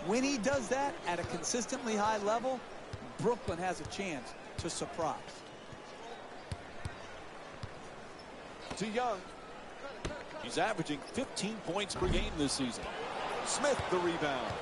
When he does that at a consistently high level, Brooklyn has a chance to surprise. To Young. He's averaging 15 points per game this season. Smith the rebound.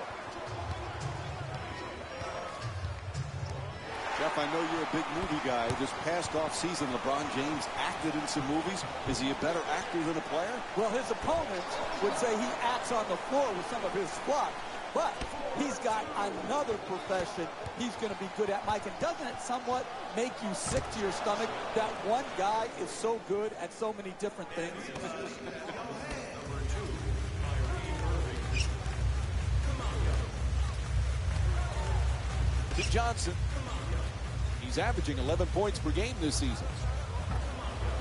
Jeff, I know you're a big movie guy. This past offseason, LeBron James acted in some movies. Is he a better actor than a player? Well, his opponents would say he acts on the floor with some of his squad. But he's got another profession he's going to be good at, Mike. And doesn't it somewhat make you sick to your stomach that one guy is so good at so many different things? To Johnson. He's averaging 11 points per game this season.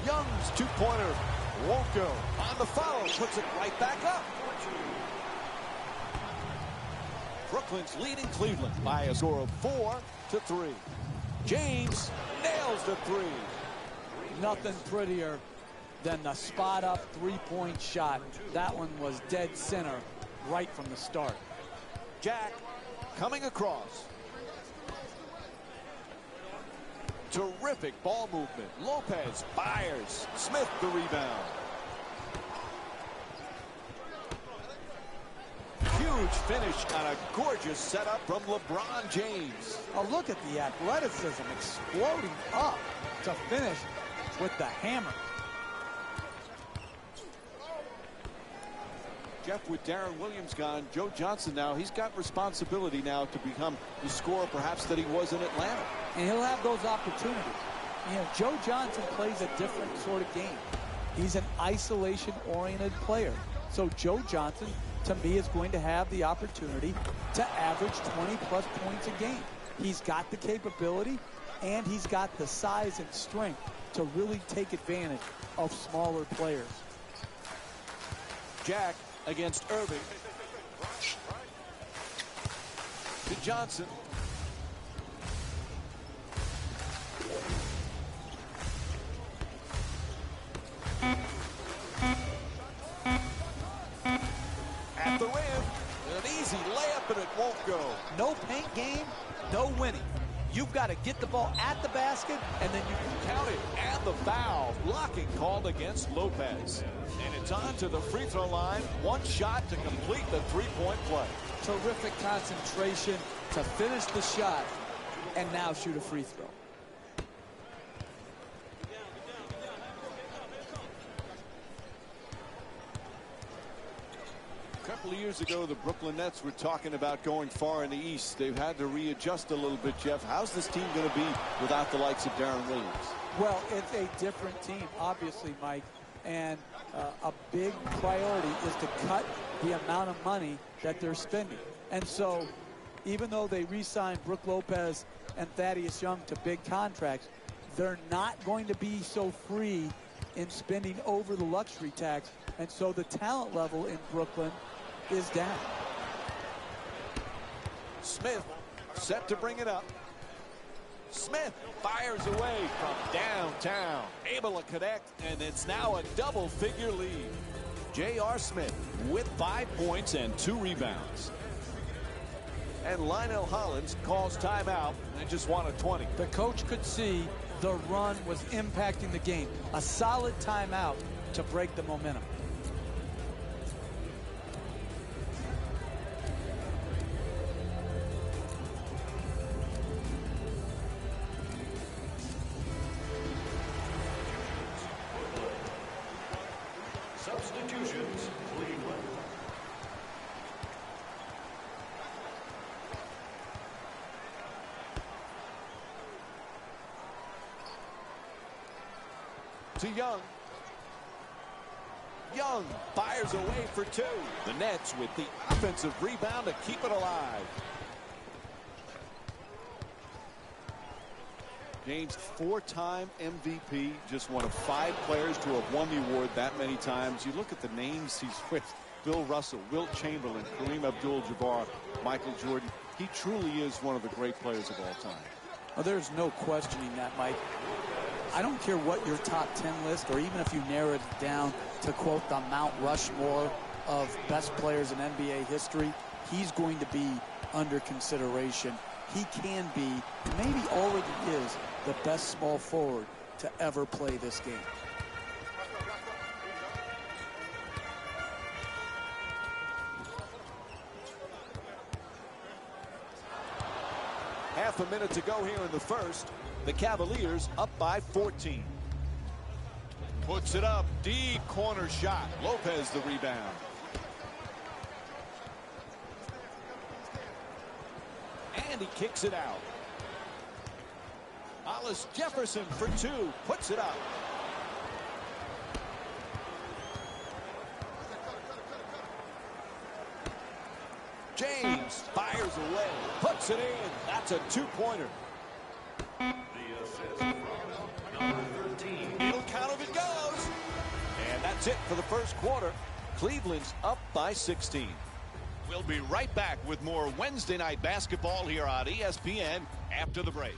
Young's two-pointer won't go. On the foul, puts it right back up. Brooklyn's leading Cleveland by a score of 4-3. James nails the three. Nothing prettier than the spot-up three-point shot. That one was dead center right from the start. Jack coming across. Terrific ball movement. Lopez fires. Smith the rebound. Huge finish on a gorgeous setup from LeBron James. Oh, look at the athleticism exploding up to finish with the hammer. Jeff, with Darren Williams gone, Joe Johnson now, he's got responsibility now to become the scorer perhaps that he was in Atlanta. And he'll have those opportunities. You know, Joe Johnson plays a different sort of game. He's an isolation-oriented player. So Joe Johnson, to me, is going to have the opportunity to average 20-plus points a game. He's got the capability, and he's got the size and strength to really take advantage of smaller players. Jack against Irving. To Johnson. At the rim, an easy layup and it won't go. No paint game, no winning. You've got to get the ball at the basket, and then you can count it. And the foul, blocking called against Lopez. And it's on to the free throw line. One shot to complete the three-point play. Terrific concentration to finish the shot and now shoot a free throw. A couple of years ago, the Brooklyn Nets were talking about going far in the East. They've had to readjust a little bit, Jeff. How's this team going to be without the likes of Darren Williams? Well, it's a different team, obviously, Mike. And a big priority is to cut the amount of money that they're spending. And so, even though they re-signed Brook Lopez and Thaddeus Young to big contracts, they're not going to be so free in spending over the luxury tax. And so the talent level in Brooklyn is down. Smith set to bring it up. Smith fires away from downtown, able to connect, and it's now a double-figure lead. J.R. Smith with 5 points and 2 rebounds. And Lionel Hollins calls timeout and just won a 20. The coach could see the run was impacting the game. A solid timeout to break the momentum. Substitutions, Cleveland. To Young. Young fires away for 2. The Nets with the offensive rebound to keep it alive. James, 4-time MVP, just one of 5 players to have won the award that many times. You look at the names he's with: Bill Russell, Wilt Chamberlain, Kareem Abdul-Jabbar, Michael Jordan. He truly is one of the great players of all time. Well, there's no questioning that, Mike. I don't care what your top 10 list, or even if you narrow it down to quote the Mount Rushmore of best players in NBA history, he's going to be under consideration. He can be, maybe already is, the best small forward to ever play this game. Half a minute to go here in the first. The Cavaliers up by 14. Puts it up. Deep corner shot. Lopez the rebound. And he kicks it out. Hollis Jefferson for two. Puts it up. James fires away. Puts it in. That's a two-pointer. The assist from number 13. It'll count if it goes. And that's it for the first quarter. Cleveland's up by 16. We'll be right back with more Wednesday night basketball here on ESPN after the break.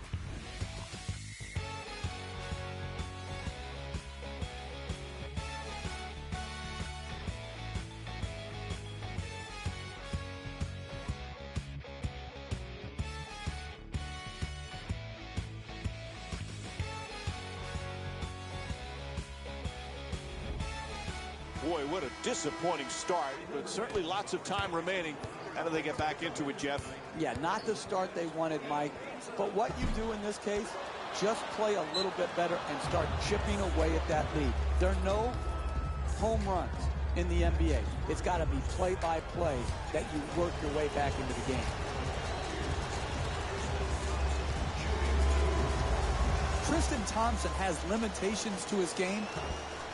Boy, what a disappointing start, but certainly lots of time remaining. How do they get back into it, Jeff? Yeah, not the start they wanted, Mike. But what you do in this case, just play a little bit better and start chipping away at that lead. There are no home runs in the NBA. It's got to be play-by-play that you work your way back into the game. Tristan Thompson has limitations to his game,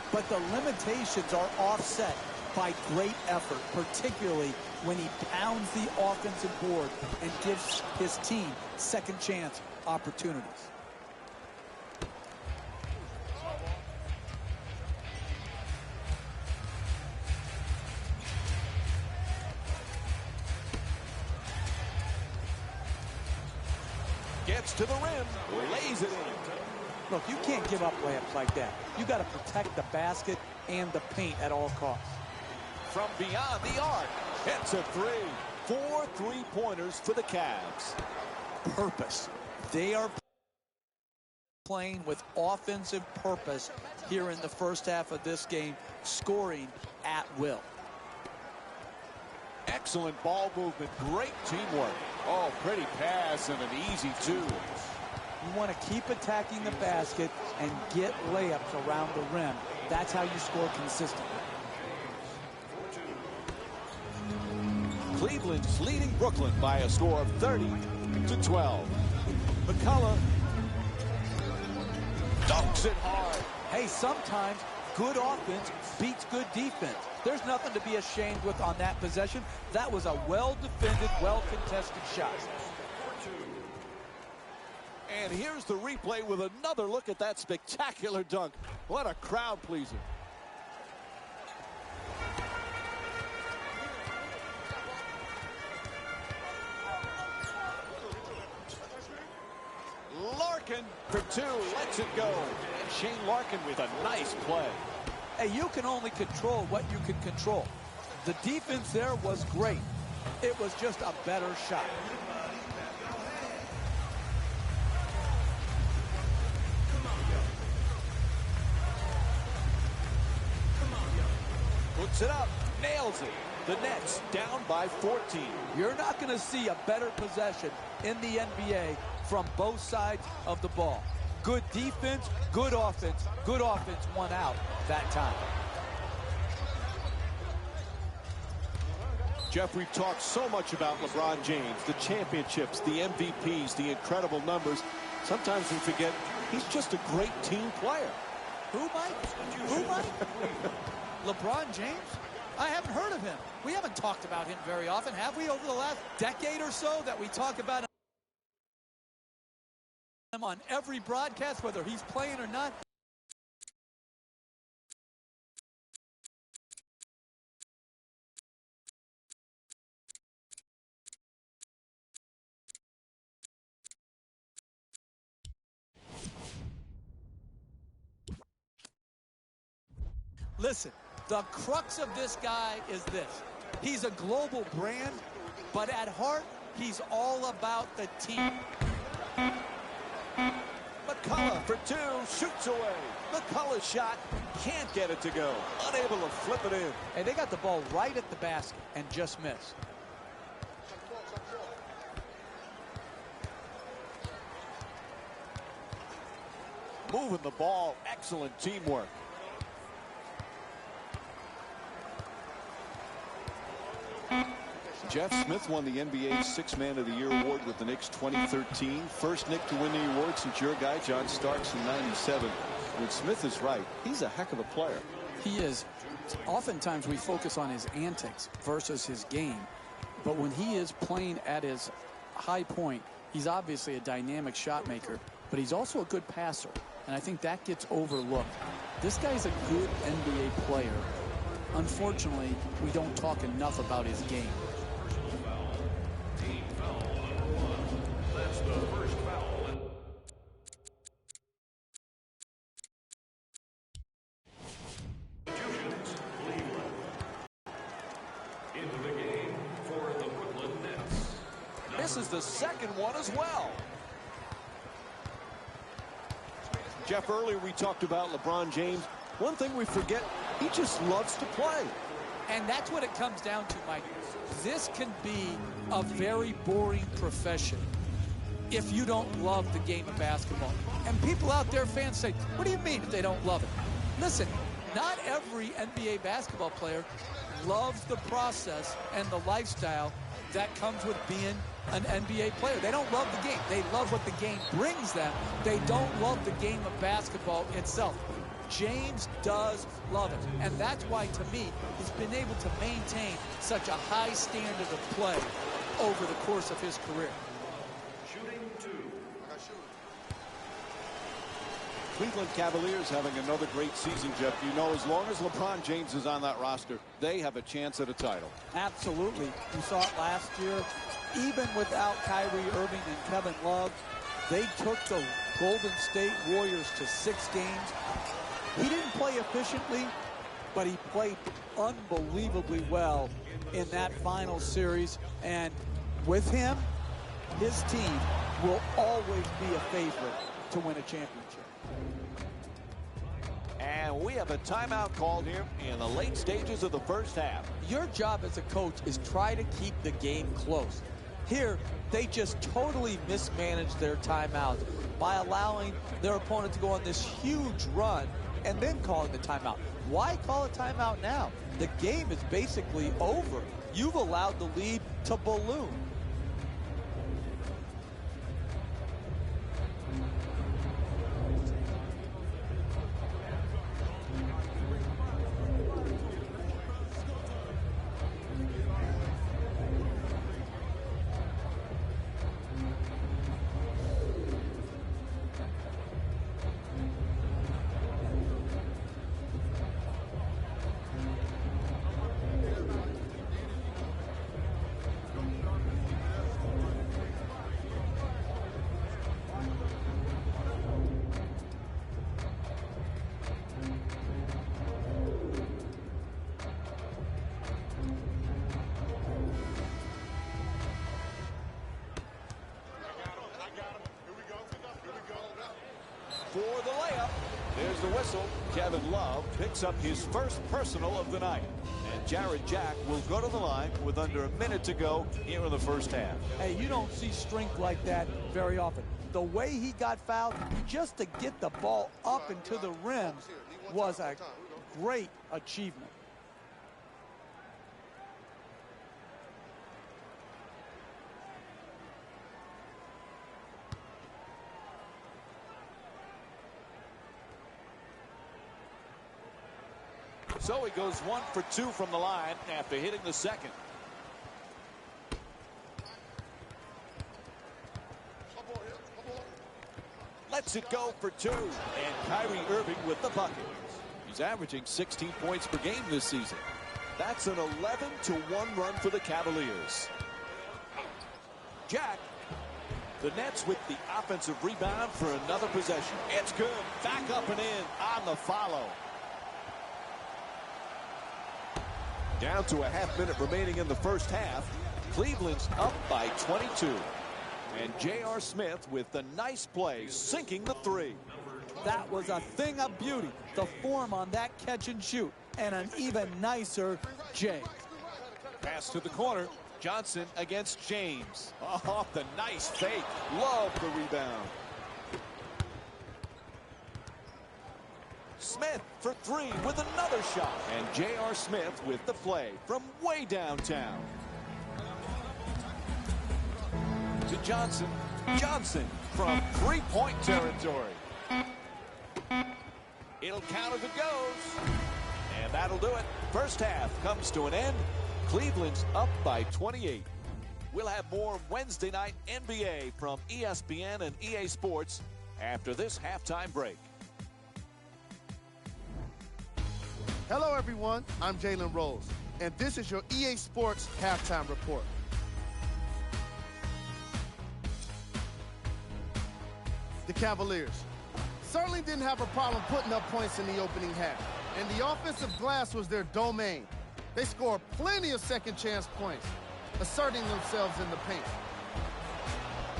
but the limitations are offset by great effort, particularly when he pounds the offensive board and gives his team second chance opportunities. Gets to the rim, lays it in. Look, you can't give up layups like that. You got to protect the basket and the paint at all costs. From beyond the arc, hits a three. 4 3-pointers for the Cavs. Purpose. They are playing with offensive purpose here in the first half of this game, scoring at will. Excellent ball movement, great teamwork. Oh, pretty pass and an easy two. You want to keep attacking the basket and get layups around the rim. That's how you score consistently. Cleveland's leading Brooklyn by a score of 30-12. McCullough dunks it hard. Hey, sometimes good offense beats good defense. There's nothing to be ashamed with on that possession. That was a well-defended, well-contested shot. And here's the replay with another look at that spectacular dunk. What a crowd pleaser. Larkin for two, lets it go. And Shane Larkin with a nice play. Hey, you can only control what you can control. The defense there was great. It was just a better shot. Puts it up, nails it. The Nets down by 14. You're not going to see a better possession in the NBA from both sides of the ball. Good defense, good offense won out that time. Jeff, we've talked so much about LeBron James, the championships, the MVPs, the incredible numbers. Sometimes we forget he's just a great team player. Who, Mike? Who, Mike? LeBron James? I haven't heard of him. We haven't talked about him very often, have we, over the last decade or so, that we talk about him on every broadcast, whether he's playing or not? Listen, the crux of this guy is this. He's a global brand, but at heart, he's all about the team. McCullough for two, shoots away. McCullough's shot can't get it to go. Unable to flip it in. And they got the ball right at the basket and just missed. Moving the ball, excellent teamwork. Jeff Smith won the NBA's Sixth Man of the Year award with the Knicks 2013. First Knick to win the award since your guy John Starks in '97. When Smith is right, he's a heck of a player. He is. Oftentimes we focus on his antics versus his game. But when he is playing at his high point, he's obviously a dynamic shot maker, but he's also a good passer. And I think that gets overlooked. This guy's a good NBA player. Unfortunately, we don't talk enough about his game. That's the first foul. Cleveland. Into the game for the Brooklyn Nets. This is the second one as well. Jeff, earlier we talked about LeBron James. One thing we forget, he just loves to play. And that's what it comes down to, Mike. This can be a very boring profession if you don't love the game of basketball. And people out there, fans, say, what do you mean if they don't love it? Listen, not every NBA basketball player loves the process and the lifestyle that comes with being an NBA player. They don't love the game. They love what the game brings them. They don't love the game of basketball itself. James does love it. And that's why, to me, he's been able to maintain such a high standard of play over the course of his career. Shooting two. Cleveland Cavaliers having another great season, Jeff. You know, as long as LeBron James is on that roster, they have a chance at a title. Absolutely. We saw it last year. Even without Kyrie Irving and Kevin Love, they took the Golden State Warriors to 6 games. He didn't play efficiently, but he played unbelievably well in that final series. And with him, his team will always be a favorite to win a championship. And we have a timeout called here in the late stages of the first half. Your job as a coach is try to keep the game close. Here, they just totally mismanaged their timeouts by allowing their opponent to go on this huge run and then calling the timeout. Why call a timeout now? The game is basically over. You've allowed the lead to balloon. For the layup, there's the whistle. Kevin Love picks up his first personal of the night. And Jared Jack will go to the line with under a minute to go here in the first half. Hey, you don't see strength like that very often. The way he got fouled, just to get the ball up and to the rim, was a great achievement. So he goes 1 for 2 from the line after hitting the second. Lets it go for 2. And Kyrie Irving with the bucket. He's averaging 16 points per game this season. That's an 11-1 run for the Cavaliers. Jack, the Nets with the offensive rebound for another possession. It's good. Back up and in on the follow. Down to a half minute remaining in the first half. Cleveland's up by 22. And J.R. Smith with the nice play, sinking the three. That was a thing of beauty. The form on that catch and shoot. And an even nicer Jay. Pass to the corner. Johnson against James. Off the nice fake. Love the rebound. Smith for three with another shot. And J.R. Smith with the play from way downtown. To Johnson. Johnson from three-point territory. It'll count if it goes. And that'll do it. First half comes to an end. Cleveland's up by 28. We'll have more Wednesday night NBA from ESPN and EA Sports after this halftime break. Hello, everyone. I'm Jalen Rose, and this is your EA Sports Halftime Report. The Cavaliers certainly didn't have a problem putting up points in the opening half, and the offensive glass was their domain. They scored plenty of second-chance points, asserting themselves in the paint.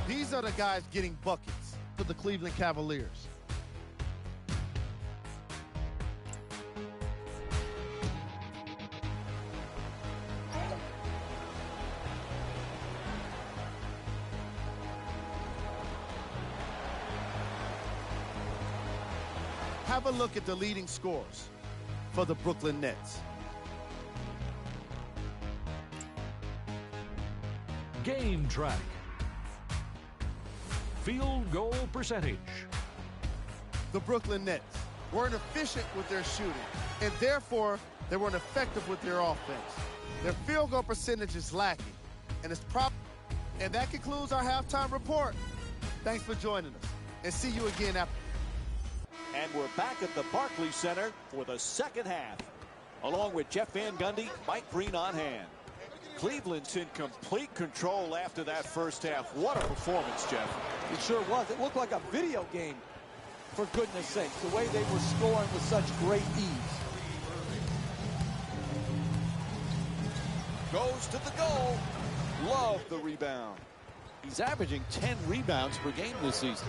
These are the guys getting buckets for the Cleveland Cavaliers. Have a look at the leading scorers for the Brooklyn Nets. Game track. Field goal percentage. The Brooklyn Nets weren't efficient with their shooting, and therefore they weren't effective with their offense. Their field goal percentage is lacking, and that concludes our halftime report. Thanks for joining us, and see you again after. And we're back at the Barclays Center for the second half. Along with Jeff Van Gundy, Mike Breen on hand. Cleveland's in complete control after that first half. What a performance, Jeff. It sure was. It looked like a video game, for goodness sake, the way they were scoring with such great ease. Goes to the goal. Love the rebound. He's averaging 10 rebounds per game this season.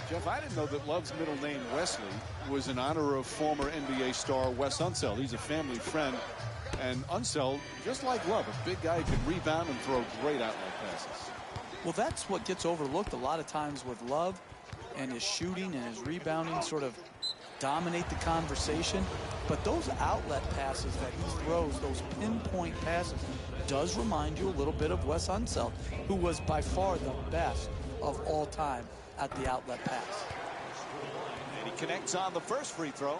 Jeff, I didn't know that Love's middle name, Wesley, was in honor of former NBA star Wes Unseld. He's a family friend. And Unseld, just like Love, a big guy who can rebound and throw great outlet passes. Well, that's what gets overlooked a lot of times with Love, and his shooting and his rebounding sort of dominate the conversation. But those outlet passes that he throws, those pinpoint passes, does remind you a little bit of Wes Unseld, who was by far the best of all time at the outlet pass. And he connects on the first free throw.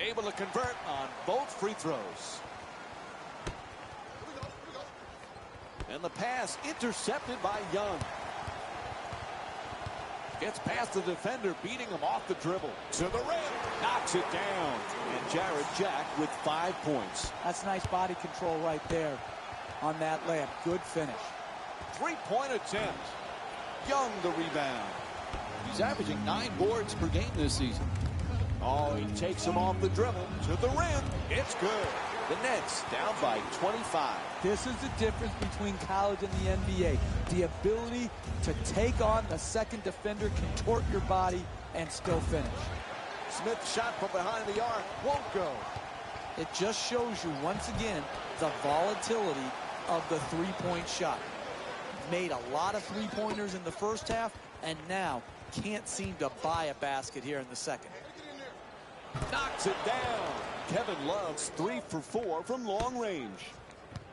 Able to convert on both free throws. And the pass intercepted by Young. Gets past the defender, beating him off the dribble. To the rim. Knocks it down. And Jared Jack with 5 points. That's nice body control right there on that layup. Good finish. Three-point attempt. Young the rebound. He's averaging 9 boards per game this season. Oh, he takes him off the dribble. To the rim. It's good. The Nets down by 25. This is the difference between college and the NBA. The ability to take on the second defender, contort your body, and still finish. Smith shot from behind the arc. Won't go. It just shows you once again the volatility of the three-point shot. Made a lot of three-pointers in the first half, and now can't seem to buy a basket here in the second. Knocks it down. Kevin Love's 3 for 4 from long range.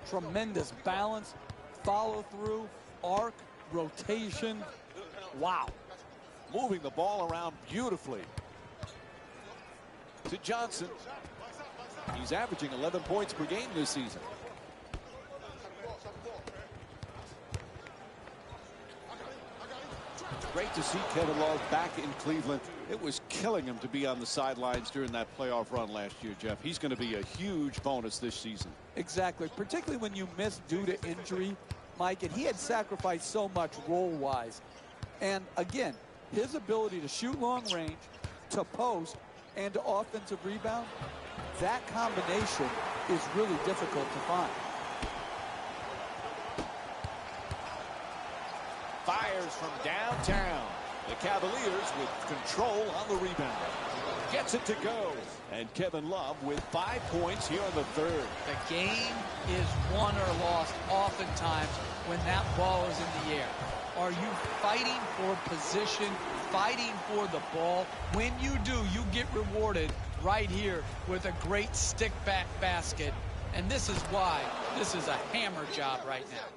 Tremendous balance, follow through, arc, rotation. Wow. Moving the ball around beautifully. To Johnson. He's averaging 11 points per game this season. Great to see Kevin Love back in Cleveland. It was killing him to be on the sidelines during that playoff run last year, Jeff. He's going to be a huge bonus this season. Exactly, particularly when you miss due to injury, Mike, and he had sacrificed so much role-wise. And again, his ability to shoot long range, to post, and to offensive rebound, that combination is really difficult to find. Fires from downtown. The Cavaliers with control on the rebound. Gets it to go. And Kevin Love with 5 points here in the third. The game is won or lost oftentimes when that ball is in the air. Are you fighting for position, fighting for the ball? When you do, you get rewarded right here with a great stick-back basket. And this is why this is a hammer job right now.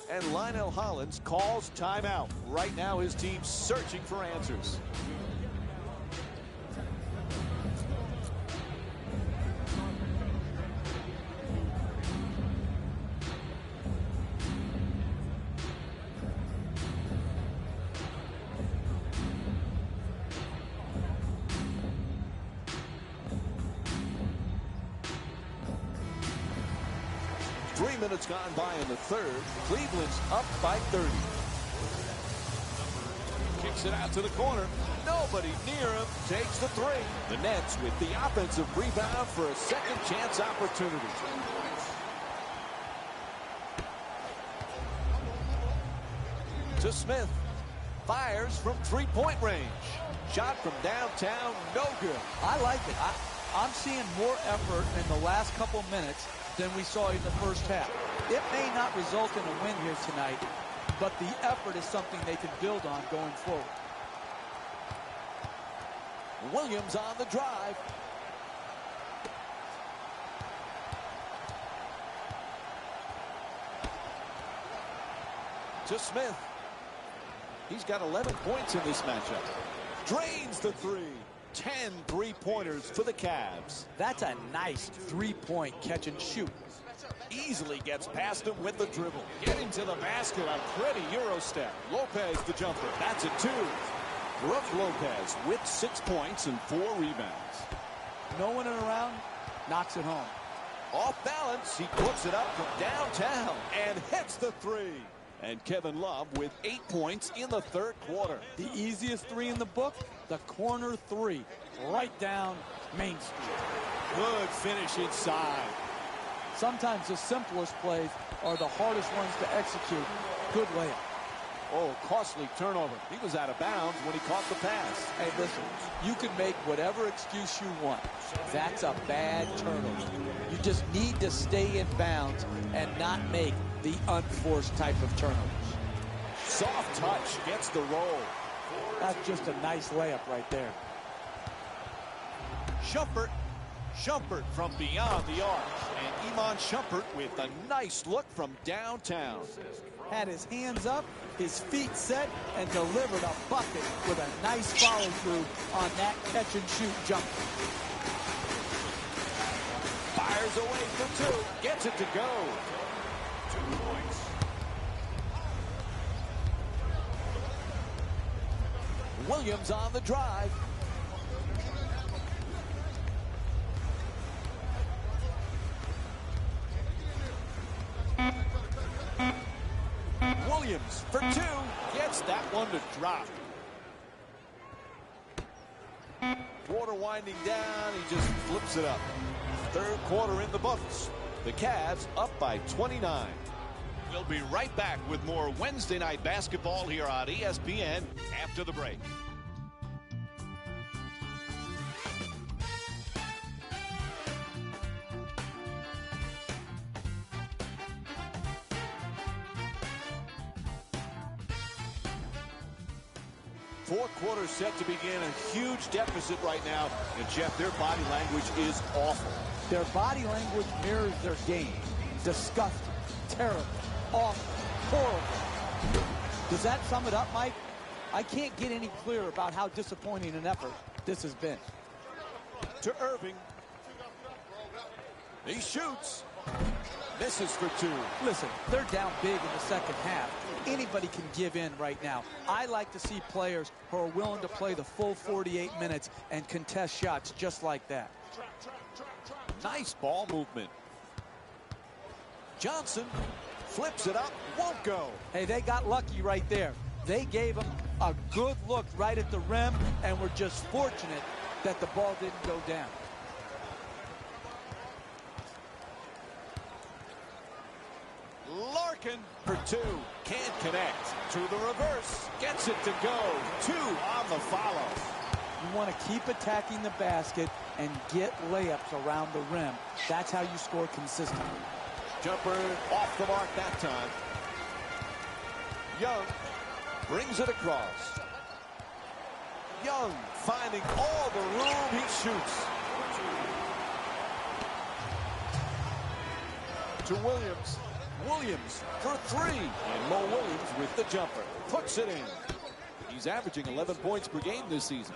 And Lionel Hollins calls timeout. Right now his team's searching for answers. Three minutes gone by in the third. Cleveland's up by 30. Kicks it out to the corner. Nobody near him. Takes the three. The Nets with the offensive rebound for a second chance opportunity. To Smith. Fires from three-point range. Shot from downtown. No good. I like it. I'm seeing more effort in the last couple minutes than we saw in the first half. It may not result in a win here tonight, but the effort is something they can build on going forward. Williams on the drive. To Smith. He's got 11 points in this matchup. Drains the three. 10 three-pointers for the Cavs. That's a nice three-point catch and shoot. Easily gets past him with the dribble. Getting to the basket, a pretty Euro step. Lopez the jumper. That's a 2. Brooke Lopez with 6 points and 4 rebounds. No one around, knocks it home. Off balance, he puts it up from downtown and hits the three. And Kevin Love with 8 points in the third quarter. The easiest three in the book, the corner three, right down Main Street. Good finish inside. Sometimes the simplest plays are the hardest ones to execute. Good layup. Oh, costly turnover. He was out of bounds when he caught the pass. Hey, listen, you can make whatever excuse you want. That's a bad turnover. You just need to stay in bounds and not make the unforced type of turnovers. Soft touch gets the roll. That's just a nice layup right there. Shumpert from beyond the arc. And Iman Shumpert with a nice look from downtown. Had his hands up, his feet set, and delivered a bucket with a nice follow-through on that catch-and-shoot jumper. Fires away for 2. Gets it to go. 2 points. Williams on the drive. Williams for 2. Gets that one to drop. Quarter winding down. He just flips it up. Third quarter in the books. The Cavs up by 29. We'll be right back with more Wednesday night basketball here on ESPN after the break. Fourth quarter set to begin. A huge deficit right now. And, Jeff, their body language is awful. Their body language mirrors their game. Disgusting, terrible, awful, horrible. Does that sum it up, Mike? I can't get any clearer about how disappointing an effort this has been. To Irving. He shoots. Misses for 2. Listen, they're down big in the second half. Anybody can give in right now. I like to see players who are willing to play the full 48 minutes and contest shots just like that. Nice ball movement Johnson flips it up, won't go. Hey, they got lucky right there. They gave him a good look right at the rim and were just fortunate that the ball didn't go down. Larkin for two. Can't connect. To the reverse. Gets it to go. Two on the follow. You want to keep attacking the basket and get layups around the rim. That's how you score consistently. Jumper off the mark that time. Young brings it across. Young finding all the room. He shoots. To Williams. Williams for three. And Mo Williams with the jumper. Puts it in. He's averaging 11 points per game this season.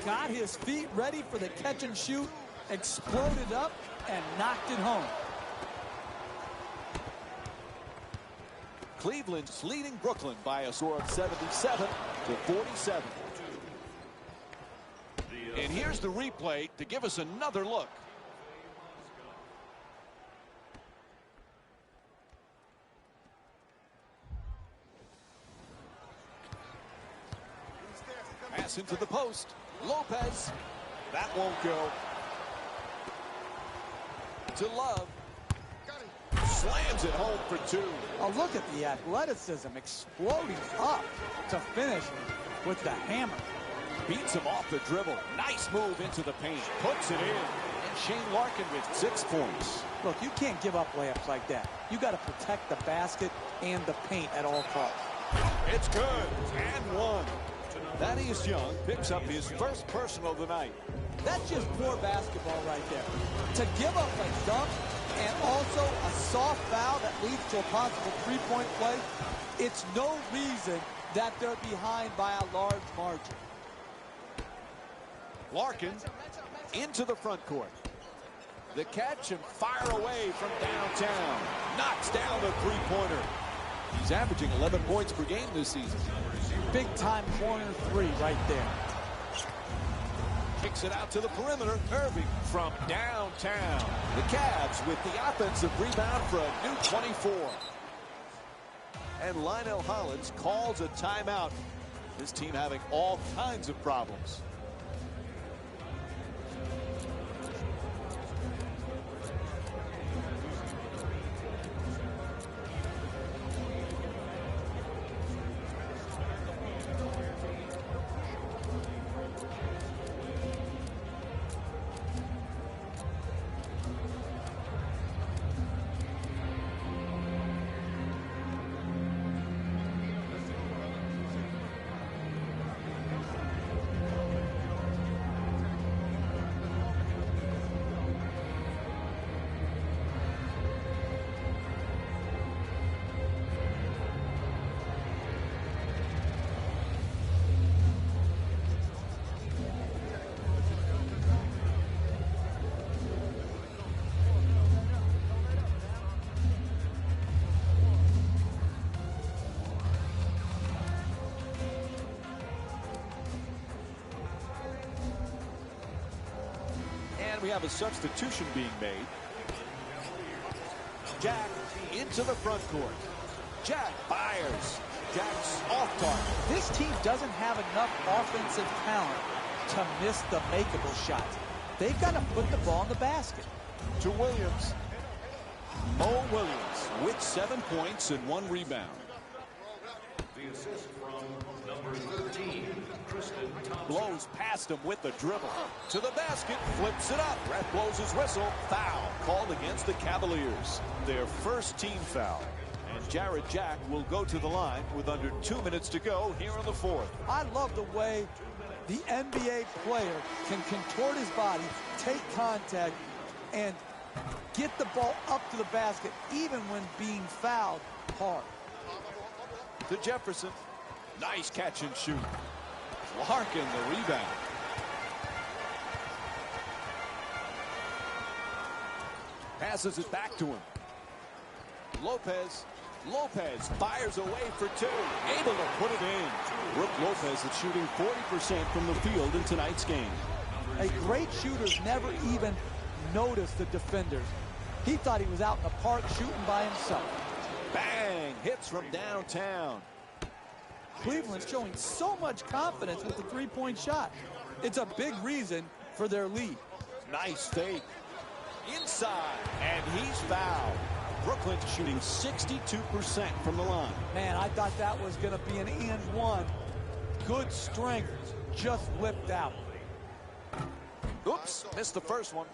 Got his feet ready for the catch and shoot. Exploded up and knocked it home. Cleveland's leading Brooklyn by a score of 77-47. And here's the replay to give us another look. Pass into the post. Lopez. That won't go. To Love. Slams it home for two. Oh, look at the athleticism exploding up to finish with the hammer. Beats him off the dribble. Nice move into the paint. Puts it in. And Shane Larkin with 6 points. Look, you can't give up layups like that. You got to protect the basket and the paint at all costs. It's good. And one. Thaddeus Young picks up his first personal of the night. That's just poor basketball right there. To give up a dunk and also a soft foul that leads to a possible three-point play, it's no reason that they're behind by a large margin. Larkin into the front court. The catch and fire away from downtown. Knocks down the three-pointer. He's averaging 11 points per game this season. Big-time corner three right there. Kicks it out to the perimeter. Irving from downtown. The Cavs with the offensive rebound for a new 24. And Lionel Hollins calls a timeout. This team having all kinds of problems. We have a substitution being made. Jack into the front court. Jack fires. Jack's off target. This team doesn't have enough offensive talent to miss the makeable shots. They've got to put the ball in the basket. To Williams. Mo Williams with 7 points and 1 rebound. The assist from number 13, Tristan Thompson. Blows past him with the dribble. To the basket, flips it up. Ref blows his whistle. Foul called against the Cavaliers. Their first team foul. And Jarrett Jack will go to the line with under 2 minutes to go here in the fourth. I love the way the NBA player can contort his body, take contact, and get the ball up to the basket, even when being fouled hard. To Jefferson. Nice catch and shoot. Larkin the rebound. Passes it back to him. Lopez fires away for two. Able to put it in. Brook Lopez is shooting 40% from the field in tonight's game. Great shooters never even notice the defenders. He thought he was out in the park shooting by himself. Bang! Hits from downtown. Cleveland's showing so much confidence with the three-point shot. It's a big reason for their lead. Nice fake. Inside, and he's fouled. Brooklyn shooting 62% from the line. Man, I thought that was going to be an and one. Good strength, just whipped out. Oops, missed the first one.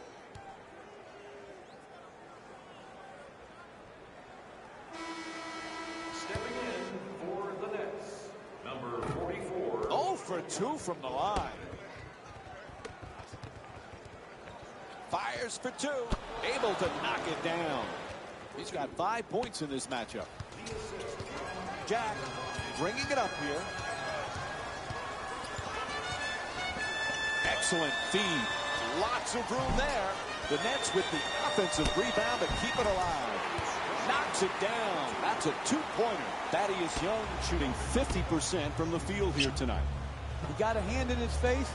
Stepping in for the Nets, number 44. 0 for 2 from the line. Fires for 2. Able to knock it down. He's got 5 points in this matchup. Jack bringing it up here. Excellent feed. Lots of room there. The Nets with the offensive rebound to keep it alive. Knocks it down. That's a two-pointer. Thaddeus Young shooting 50% from the field here tonight. He got a hand in his face,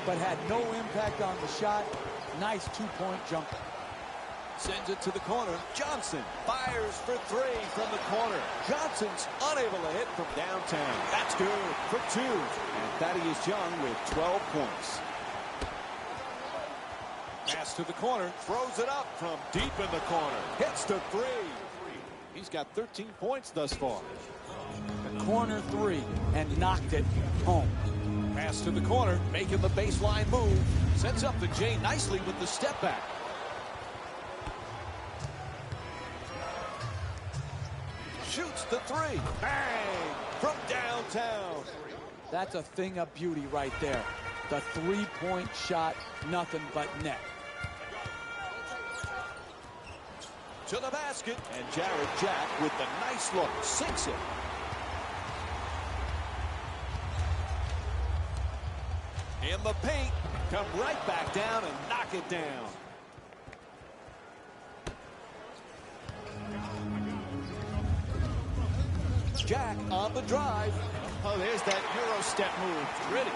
but had no impact on the shot. Nice two-point jumper. Sends it to the corner. Johnson fires for 3 from the corner. Johnson's unable to hit from downtown. That's good for 2. And Thaddeus Young with 12 points. Pass to the corner. Throws it up from deep in the corner. Hits the 3. He's got 13 points thus far. The corner 3 and knocked it home. Pass to the corner. Making the baseline move. Sets up the J nicely with the step back. Shoots the 3. Bang! From downtown. That's a thing of beauty right there. The three-point shot, nothing but net. To the basket. And Jared Jack with the nice look. Sinks it. In the paint. Come right back down and knock it down. Jack on the drive. Oh, there's that Euro step move. Pretty.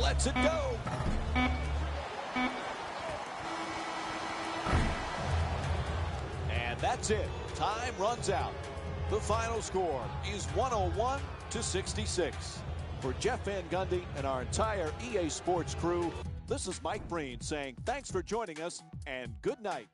Lets it go. And that's it. Time runs out. The final score is 101-66. For Jeff Van Gundy and our entire EA Sports crew, this is Mike Breen saying thanks for joining us and good night.